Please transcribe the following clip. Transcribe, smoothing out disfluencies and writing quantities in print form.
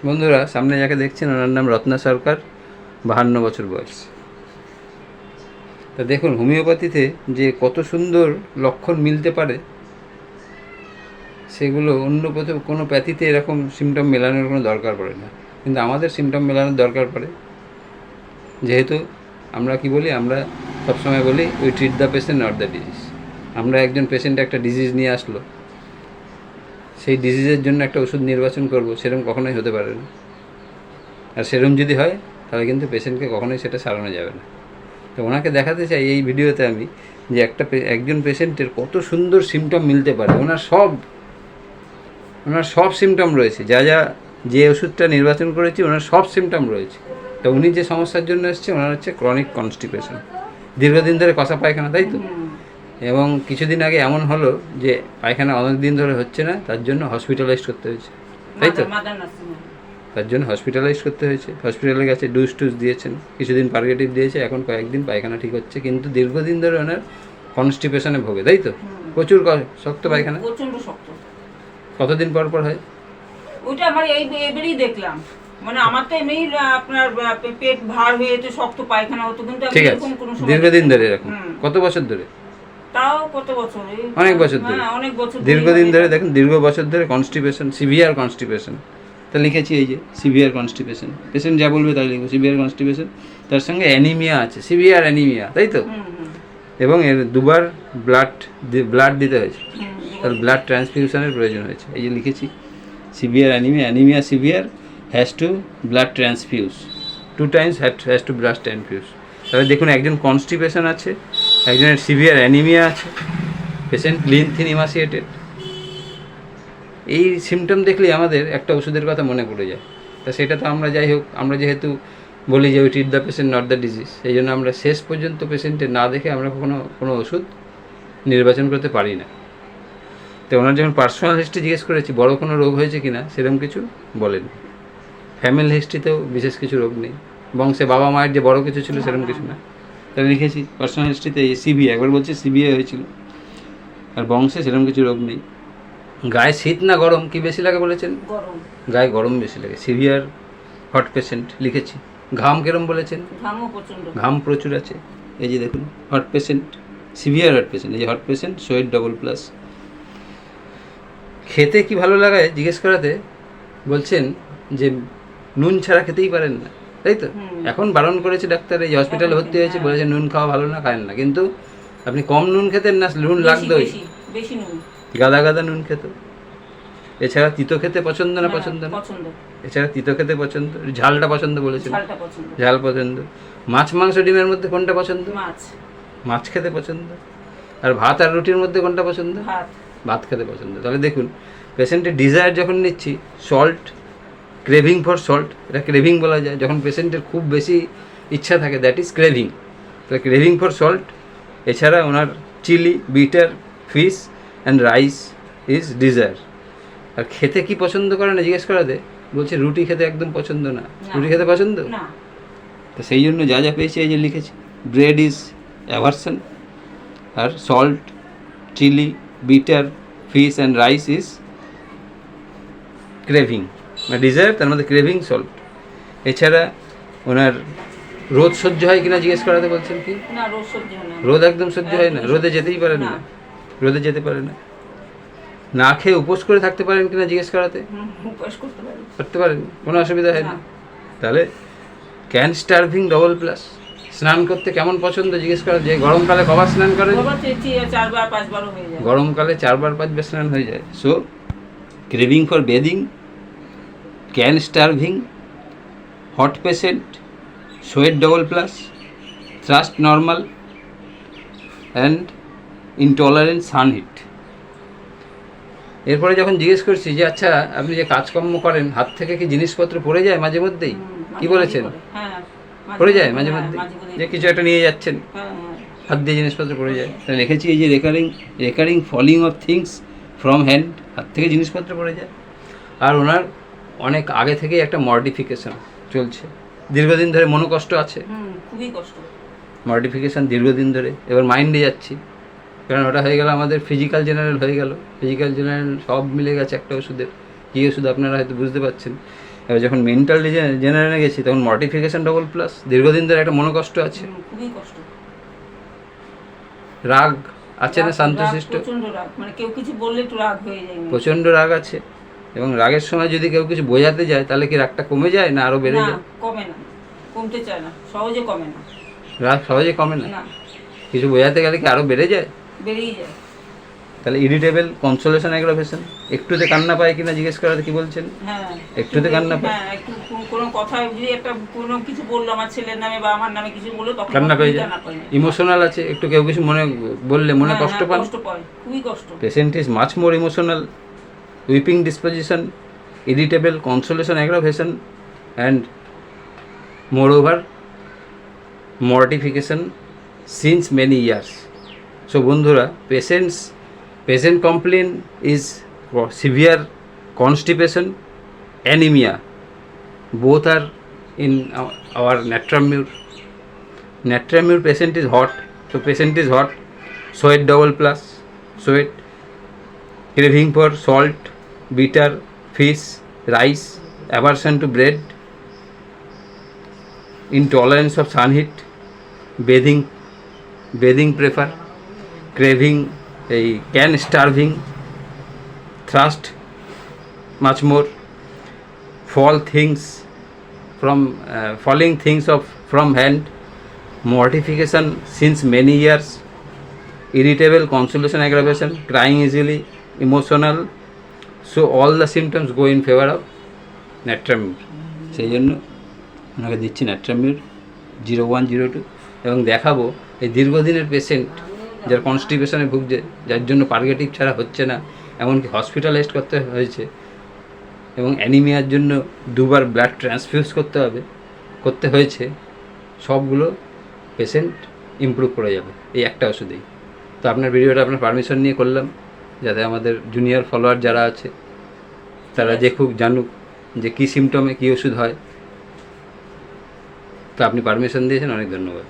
বন্ধুরা, সামনে যাকে দেখছেন ওনার নাম রত্না সরকার, 52 বছর বয়স। তা দেখুন হোমিওপ্যাথিতে যে কত সুন্দর লক্ষণ মিলতে পারে, সেগুলো অন্য কোনো প্যাথিতে এরকম সিমটম মেলানোর কোনো দরকার পড়ে না, কিন্তু আমাদের সিমটম মেলানোর দরকার পড়ে। যেহেতু আমরা কি বলি, আমরা সবসময় বলি we treat the patient not the disease. আমরা একজন পেশেন্ট একটা ডিজিজ নিয়ে আসলো, সেই ডিজিজের জন্য একটা ওষুধ নির্বাচন করব, সেরকম কখনোই হতে পারে না। আর সেরকম যদি হয় তাহলে কিন্তু পেশেন্টকে কখনোই সেটা সারানো যাবে না। তো ওনাকে দেখাতে চাই এই ভিডিওতে আমি যে একজন পেশেন্টের কত সুন্দর সিমটম মিলতে পারে। ওনার সব সিমটম রয়েছে, যে ওষুধটা নির্বাচন করেছি ওনার সব সিমটম রয়েছে। তো উনি যে সমস্যার জন্য এসছে, ওনার হচ্ছে ক্রনিক কনস্টিপেশন, দীর্ঘদিন ধরে কষা পায়খানা, তাই তো? এবং কিছুদিন আগে এমন হলো যে পায়খানা অনেক দিন ধরে হচ্ছে না, তার জন্য হসপিটালাইজ করতে হয়েছে, তাই তো? তার জন্য হসপিটালাইজ করতে হয়েছে। হসপিটালে গেছে, ডুজ দিয়েছেন, কিছুদিন পারগেটিভ দিয়েছে, এখন কয়েকদিন পায়খানা ঠিক হচ্ছে, কিন্তু দীর্ঘদিন ধরে ওনার কনস্টিপেশনে ভোগে, তাই তো? প্রচুর শক্ত পায়খানা। প্রচন্ড শক্ত। কতদিন পর পর হয় ওইটা আমার এবারেই দেখলাম। মানে আমার তো এমনি আপনার পেট ভার হয়ে তো শক্ত পায়খানা হতো, কিন্তু ঠিক আছে, দীর্ঘদিন ধরে এরকম? কত বছর ধরে? তাও কত বছর? অনেক বছর ধরে। অনেক বছর দীর্ঘদিন ধরে, দেখুন দীর্ঘ বছর ধরে কনস্টিপেশন, সিভিয়ার কনস্টিপেশন। তা লিখেছি এই যে সিভিয়ার কনস্টিপেশন, পেশেন্ট যা বলবে তাই লিখবো, সিভিয়ার কনস্টিপেশন। তার সঙ্গে অ্যানিমিয়া আছে, সিভিয়ার অ্যানিমিয়া, তাই তো? এবং এর দুবার ব্লাড দিতে হয়েছে, তার ব্লাড ট্রান্সফিউশনের প্রয়োজন হয়েছে। এই যে লিখেছি severe anaemia severe has to blood transfuse 2 times has to blood transfuse. তাহলে দেখুন, একজন কনস্টিপেশন আছে, একজনের সিভিয়ার অ্যানিমিয়া আছে, পেশেন্ট লিন থিন ইমাসিয়েটেড। এই সিমটম দেখলেই আমাদের একটা ওষুধের কথা মনে পড়ে যায়। তা সেটা তো আমরা, যাই হোক, আমরা যেহেতু বলি যে we treat the patient not the disease, এই জন্য আমরা শেষ পর্যন্ত পেশেন্টের না দেখে আমরা কোনো ওষুধ নির্বাচন করতে পারি না। তো ওনার যখন পার্সোনাল হিস্ট্রি জিজ্ঞেস করেছি, বড় কোনো রোগ হয়েছে কি না, সেরকম কিছু বলেন। ফ্যামিলি হিস্ট্রিতেও বিশেষ কিছু রোগ নেই, বংশে বাবা মায়ের যে বড় কিছু ছিল সেরকম কিছু না। তাহলে লিখেছি পার্সোনাল হিস্ট্রিতে সিবিএ, একবার বলছে সিবিএ হয়েছিল, আর বংশে সেরকম কিছু রোগ নেই। গায়ে শীত না গরম কি বেশি লাগে বলেছেন? গায়ে গরম বেশি লাগে, সিভিয়ার হট পেশেন্ট লিখেছি। ঘাম কেরম বলেছেন? ঘাম প্রচুর আছে। এই যে দেখুন hot patient, severe hot patient, এই যে হট পেশেন্ট, সোয়েট $+। খেতে কি ভালো লাগায় জিজ্ঞেস করাতে বলছেন যে নুন ছাড়া খেতেই পারেন না, তাই তো? এখন বারণ করেছে ডাক্তার, এই হসপিটালে ভর্তি হয়েছে, বলেছে নুন খাওয়া ভালো না, খায়েন না। কিন্তু আপনি কম নুন খেতেন না, নুন লাগতোই, গাদা নুন খেত। এছাড়া তিতো খেতে পছন্দ না? পছন্দ না। এছাড়া তিতো খেতে পছন্দ, ঝালটা পছন্দ বলেছেন, ঝাল পছন্দ। মাছ মাংস ডিমের মধ্যে কোনটা পছন্দ? মাছ খেতে পছন্দ। আর ভাত আর রুটির মধ্যে কোনটা পছন্দ? ভাত খেতে পছন্দ। তাহলে দেখুন, পেশেন্টের ডিজায়ার যখন নিচ্ছি, সল্ট, ক্রেভিং ফর সল্ট, এটা ক্রেভিং বলা যায়। যখন পেশেন্টের খুব বেশি ইচ্ছা থাকে, দ্যাট ইজ ক্রেভিং। তাহলে ক্রেভিং ফর সল্ট। এছাড়া ওনার chilli, bitter, fish and rice is desire. আর খেতে কি পছন্দ করে না জিজ্ঞেস করাতে বলছে রুটি খেতে একদম পছন্দ না। রুটি খেতে পছন্দ না, তো সেই জন্য যা পেয়েছি এই যে লিখেছি, ব্রেড ইজ অ্যাভারশন, আর salt, chilli, bitter, fish and rice is craving, desire, তার মধ্যে ক্রেভিং সল্ট। এছাড়া ওনার রোদ সহ্য হয় কিনা জিজ্ঞেস করাতে বলছেন কি? রোদ একদম সহ্য হয় না, রোদে যেতেই পারেন না, রোদে যেতে পারে না। না খেয়ে উপোস করে থাকতে পারেন কিনা জিজ্ঞেস করাতে? করতে পারেন, কোনো অসুবিধা হয় না। তাহলে ক্যান স্টার্ভিং $+। স্নান করতে কেমন পছন্দ জিজ্ঞেস করা, যে গরমকালে কবার স্নান করেন? গরমকালে 4-5 স্নান হয়ে যায়। So craving for bathing, can starving, hot patient, sweat $+, thirst normal and intolerant sun heat. এরপরে যখন জিজ্ঞেস করছি যে আচ্ছা আপনি যে কাজকর্ম করেন, হাত থেকে কি জিনিসপত্র পড়ে যায় মাঝে মধ্যেই? কি বলেছেন? পড়ে যায় মাঝে মধ্যে, যে কিছু একটা নিয়ে যাচ্ছেন, হাত দিয়ে জিনিসপত্র পড়ে যায়। তাহলে লিখেছি এই যে recurring falling of things from hand, হাত থেকে জিনিসপত্র পড়ে যায়। আর ওনার অনেক আগে থেকেই একটা মর্টিফিকেশন চলছে, দীর্ঘদিন ধরে মনোকষ্ট আছে, খুবই কষ্ট, মর্টিফিকেশন দীর্ঘদিন ধরে। এবার মাইন্ডে যাচ্ছি, কারণ ওটা হয়ে গেল আমাদের ফিজিক্যাল জেনারেল হয়ে গেল, ফিজিক্যাল জেনারেল সব মিলে গেছে একটা ওষুধের। কী ওষুধ আপনারা হয়তো বুঝতে পারছেন। এবার যখন মেন্টাল জেনারেলে গেছি তখন মর্টিফিকেশন ডবল প্লাস, দীর্ঘদিন ধরে একটা মনোকষ্ট আছে, খুবই কষ্ট। রাগ আছে না রাগ- শান্তশিষ্ট, রাগ, প্রচণ্ড রাগ, মানে কেউ কিছু বললে একটু রাগ হয়ে যায় মেয়ের। প্রচণ্ড রাগ আছে। এবং রাগের সময় যদি কেউ কিছু বোঝাতে যায় তাহলে কি রাগটা কমে যায় না আরও বেড়ে না, যায়? কমে না, কমতে চায় না, সহজে কমে না। রাগ সহজে কমে না, না, কিছু বোঝাতে গেলে কি আরও বেড়ে যায়? বেরিয়ে যায়। তাহলে ইরিটেবল, কনসোলেশন, অ্যাগ্রাভেশন। একটুতে কান্না পায় কিনা জিজ্ঞেস করাতে কি বলছেন? হ্যাঁ, একটুতে কান্না পায়? হ্যাঁ, একটু কোনো কথা যদি একটা কোনো কিছু বললো আমার ছেলের নামে বা আমার নামে কিছু বললো তখন কান্না পেয়ে খুবই যায়। কান্না পায়। ইমোশনাল আছে, একটু কেউ কিছু মনে বললে মনে হ্যাঁ, কষ্ট হ্যাঁ, পান। কষ্ট পায়, খুবই কষ্ট। Patient is much more emotional, weeping disposition, irritable, consolation, aggravation, and more over mortification since many years. So বন্ধুরা, patient complain is severe constipation, anaemia, both are in our natramur patient is hot, so patient is hot, sweat double plus, sweat, craving for salt, bitter, fish, rice, aversion to bread, intolerance of sun heat, bathing prefer, craving a can starving, thirst much more, falling things from hand, mortification since many years, irritable, consolation, aggravation, crying easily, emotional. So all the symptoms go in favor of natramur. সেই জন্য ওনাকে দিচ্ছি natramur 0102 এবং দেখাবো এই দীর্ঘদিনের patient যার কনস্টিপেশনে ভুগছে, যার জন্য পার্গেটিভ ছাড়া হচ্ছে না, এমনকি হসপিটালাইজড করতে হয়েছে এবং অ্যানিমিয়ার জন্য 2 বার ব্লাড ট্রান্সফিউজ করতে হয়েছে, সবগুলো পেশেন্ট ইমপ্রুভ করে যাবে এই একটা ওষুধেই। তো আপনার ভিডিওটা আপনার পারমিশন নিয়ে করলাম, যাতে আমাদের জুনিয়র ফলোয়ার যারা আছে তারা জানুক যে কী সিমটমে কী ওষুধ হয়। তো আপনি পারমিশন দিয়েছেন, অনেক ধন্যবাদ।